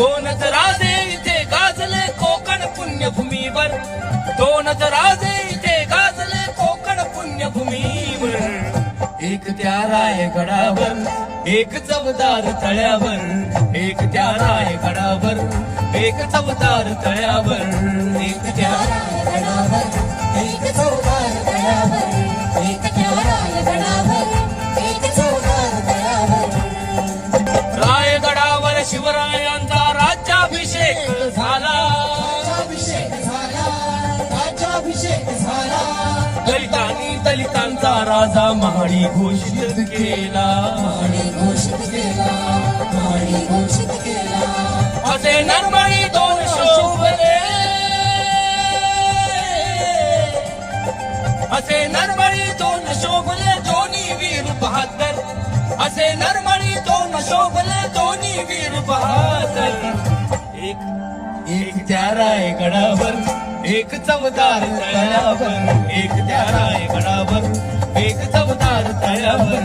दोनच राजे इथे गाजले कोकण पुण्यभूमीवर, दोनच राजे इथे गाजले कोकण पुण्यभूमीवर. एक त्या रायगडावर एक चवदार तळ्यावर, एक त्या रायगडावर एक चवदार तळ्यावर, एक त्या रायगडावर एक चौदार तळ्यावर, एक त्या रायगडावर एक चौदार तळ्यावर. रायगडावर शिवरायांचा राज्याभिषेक झाला, राज्याभिषेक झाला, राज्याभिषेक झाला. दलितांनी दलितांचा राजा महाडी घोषित केला, महाडी घोषित केला, महाडी घोषित केला. असे नरमणी दोन शोभले, असे नरमणी दोन शोभले दोन्ही वीर बहादर, असे नरमणी दोन शोभले दोन्ही वीर बहादर. एक त्या रायगडावर एक चवदार तळ्यावर, एक त्या रायगडावर एक चवदार तळ्यावर.